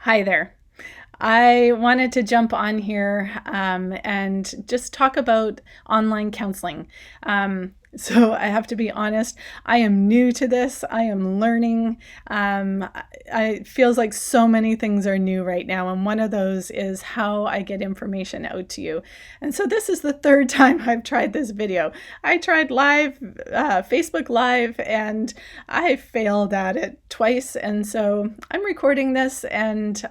Hi there. I wanted to jump on here and just talk about online counseling. So I have to be honest, I am new to this. I am learning. It feels like so many things are new right now. And one of those is how I get information out to you. And so this is the third time I've tried this video. I tried live, Facebook Live, and I failed at it twice. And so I'm recording this and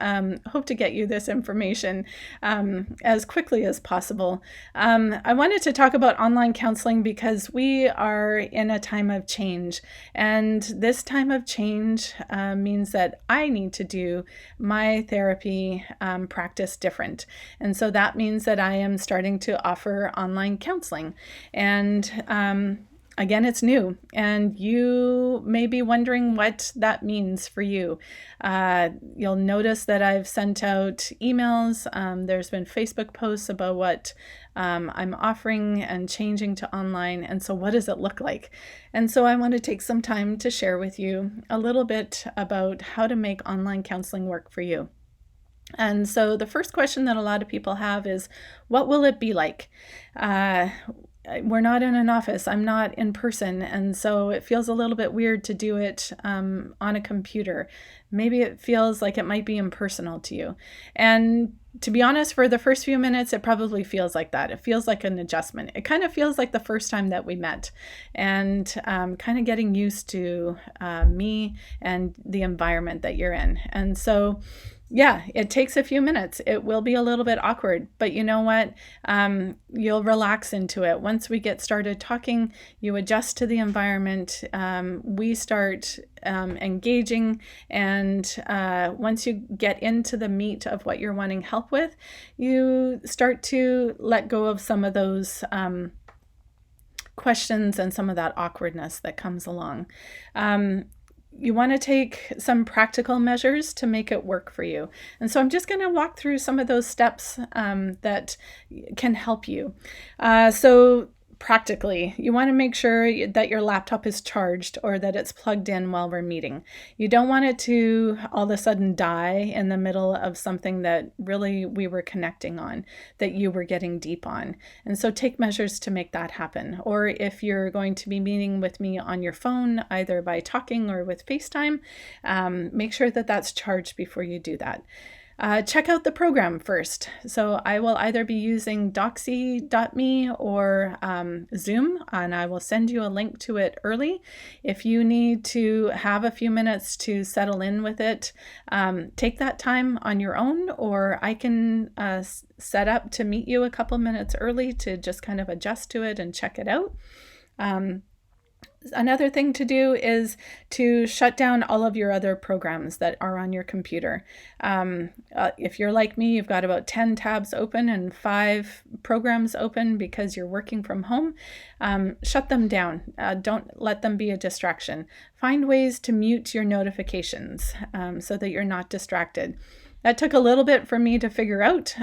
hope to get you this information as quickly as possible. I wanted to talk about online counseling because we are in a time of change. And this time of change means that I need to do my therapy practice different. And so that means that I am starting to offer online counseling. And again, it's new, and you may be wondering what that means for you. You'll notice that I've sent out emails. There's been Facebook posts about what I'm offering and changing to online. And so, what does it look like? And so, I want to take some time to share with you a little bit about how to make online counseling work for you. And so, the first question that a lot of people have is, what will it be like? We're not in an office. I'm not in person. And so it feels a little bit weird to do it on a computer. Maybe it feels like it might be impersonal to you. And to be honest, for the first few minutes, it probably feels like that. It feels like an adjustment. It kind of feels like the first time that we met, and kind of getting used to me and the environment that you're in. And so yeah, it takes a few minutes. It will be a little bit awkward, but you know what? You'll relax into it. Once we get started talking, you adjust to the environment. We start engaging, and once you get into the meat of what you're wanting help with, you start to let go of some of those questions and some of that awkwardness that comes along. You want to take some practical measures to make it work for you. And so I'm just going to walk through some of those steps that can help you. So practically, you want to make sure that your laptop is charged or that it's plugged in while we're meeting. You don't want it to all of a sudden die in the middle of something that really we were connecting on, that you were getting deep on. And so take measures to make that happen. Or if you're going to be meeting with me on your phone, either by talking or with FaceTime, make sure that that's charged before you do that. Check out the program first. So I will either be using Doxy.me or Zoom, and I will send you a link to it early. If you need to have a few minutes to settle in with it, take that time on your own, or I can set up to meet you a couple minutes early to just kind of adjust to it and check it out. Another thing to do is to shut down all of your other programs that are on your computer. If you're like me, you've got about 10 tabs open and 5 programs open because you're working from home. Shut them down. Don't let them be a distraction. Find ways to mute your notifications so that you're not distracted. That took a little bit for me to figure out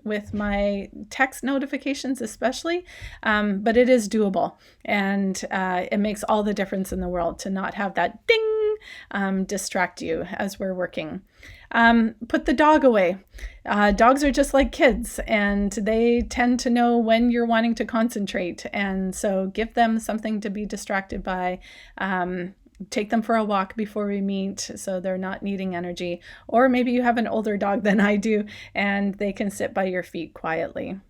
with my text notifications especially, but it is doable, and it makes all the difference in the world to not have that ding distract you as we're working. Put the dog away. Dogs are just like kids, and they tend to know when you're wanting to concentrate, and so give them something to be distracted by. Take them for a walk before we meet so they're not needing energy. Or maybe you have an older dog than I do and they can sit by your feet quietly.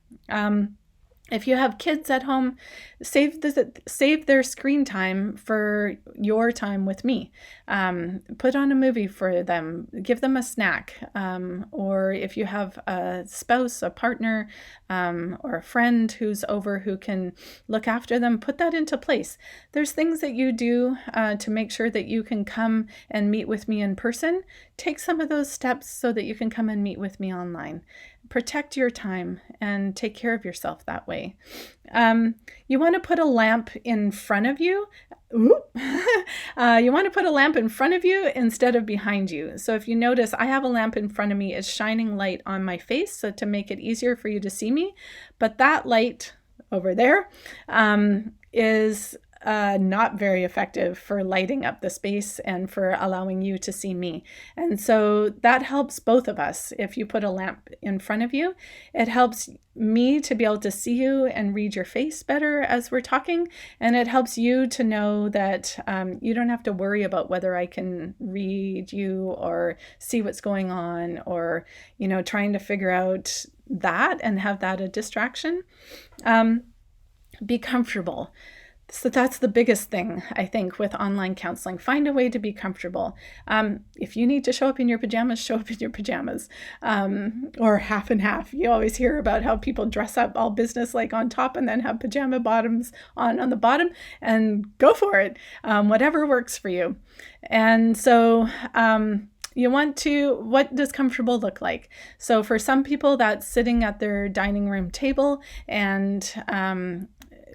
If you have kids at home, save their screen time for your time with me. Put on a movie for them. Give them a snack. Or if you have a spouse, a partner, or a friend who's over who can look after them, put that into place. There's things that you do to make sure that you can come and meet with me in person. Take some of those steps so that you can come and meet with me online. Protect your time and take care of yourself that way. You want to put a lamp in front of you. You want to put a lamp in front of you instead of behind you. So if you notice, I have a lamp in front of me. It's shining light on my face so to make it easier for you to see me. But that light over there is not very effective for lighting up the space and for allowing you to see me. And so that helps both of us. If you put a lamp in front of you, it helps me to be able to see you and read your face better as we're talking. And it helps you to know that you don't have to worry about whether I can read you or see what's going on, or, trying to figure out that and have that a distraction. Be comfortable. So that's the biggest thing, I think, with online counseling. Find a way to be comfortable. If you need to show up in your pajamas, show up in your pajamas, or half and half. You always hear about how people dress up all business-like on top and then have pajama bottoms on the bottom, and go for it. Whatever works for you. And so you want to, what does comfortable look like? So for some people, that's sitting at their dining room table and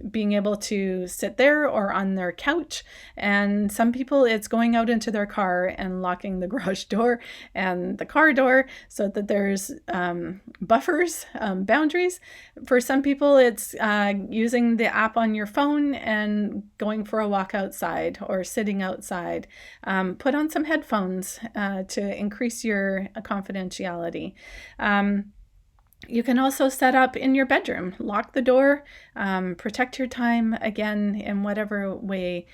being able to sit there or on their couch. And some people, it's going out into their car and locking the garage door and the car door so that there's buffers, boundaries. For some people, it's using the app on your phone and going for a walk outside or sitting outside. Put on some headphones to increase your confidentiality. You can also set up in your bedroom, lock the door, protect your time, again, in whatever way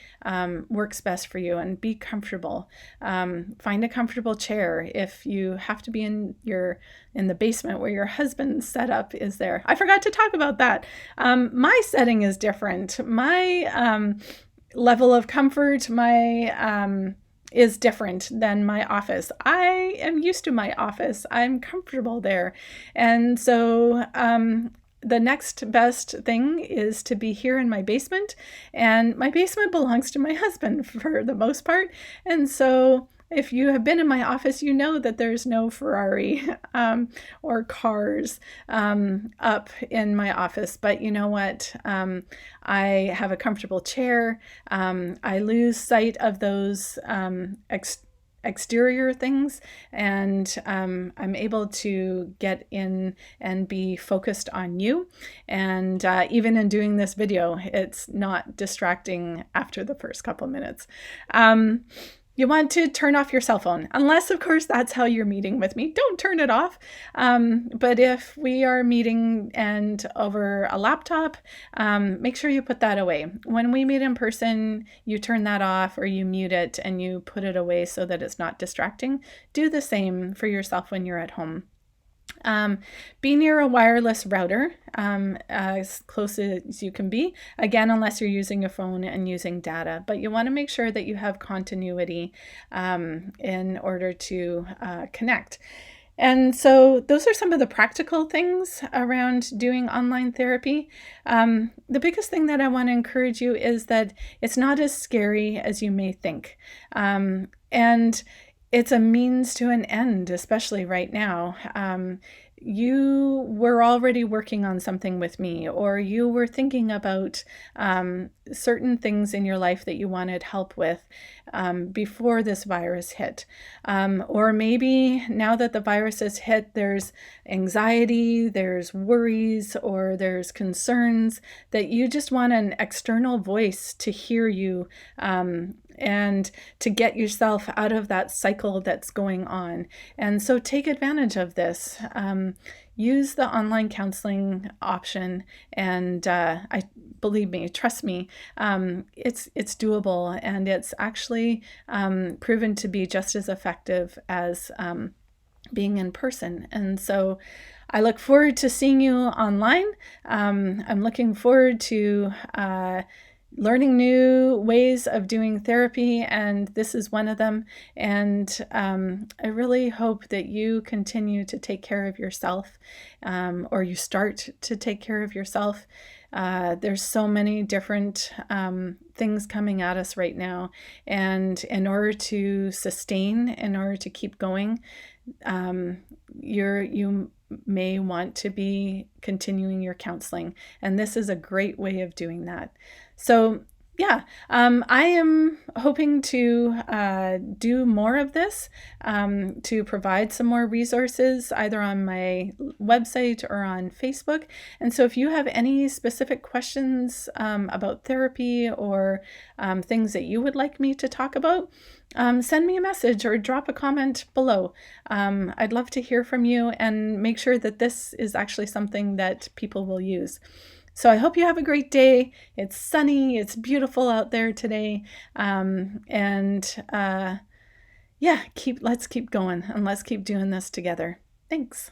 works best for you, and be comfortable. Find a comfortable chair. If you have to be in the basement where your husband's setup is there. I forgot to talk about that. My setting is different. My level of comfort, is different than my office. I am used to my office. I'm comfortable there. And so the next best thing is to be here in my basement. And my basement belongs to my husband for the most part. And so if you have been in my office, you know that there's no Ferrari or cars up in my office. But you know what? I have a comfortable chair. I lose sight of those exterior things, and I'm able to get in and be focused on you. And even in doing this video, it's not distracting after the first couple minutes. You want to turn off your cell phone, unless, of course, that's how you're meeting with me. Don't turn it off. But if we are meeting and over a laptop, make sure you put that away. When we meet in person, you turn that off or you mute it and you put it away so that it's not distracting. Do the same for yourself when you're at home. Be near a wireless router as close as you can be, again, unless you're using a phone and using data, but you want to make sure that you have continuity in order to connect. And so those are some of the practical things around doing online therapy. The biggest thing that I want to encourage you is that it's not as scary as you may think. And it's a means to an end, especially right now. You were already working on something with me, or you were thinking about certain things in your life that you wanted help with before this virus hit. Or maybe now that the virus has hit, there's anxiety, there's worries, or there's concerns that you just want an external voice to hear you and to get yourself out of that cycle that's going on. And so take advantage of this. Use the online counseling option, and believe me, trust me, it's doable, and it's actually proven to be just as effective as being in person. And so I look forward to seeing you online. I'm looking forward to learning new ways of doing therapy, and this is one of them. And I really hope that you continue to take care of yourself, or you start to take care of yourself. There's so many different things coming at us right now, and in order to sustain, in order to keep going, you may want to be continuing your counseling, and this is a great way of doing that. So Yeah, I am hoping to do more of this, to provide some more resources either on my website or on Facebook. And so, if you have any specific questions about therapy or things that you would like me to talk about, send me a message or drop a comment below. I'd love to hear from you and make sure that this is actually something that people will use. So I hope you have a great day. It's sunny, it's beautiful out there today. And yeah, let's keep going and let's keep doing this together. Thanks.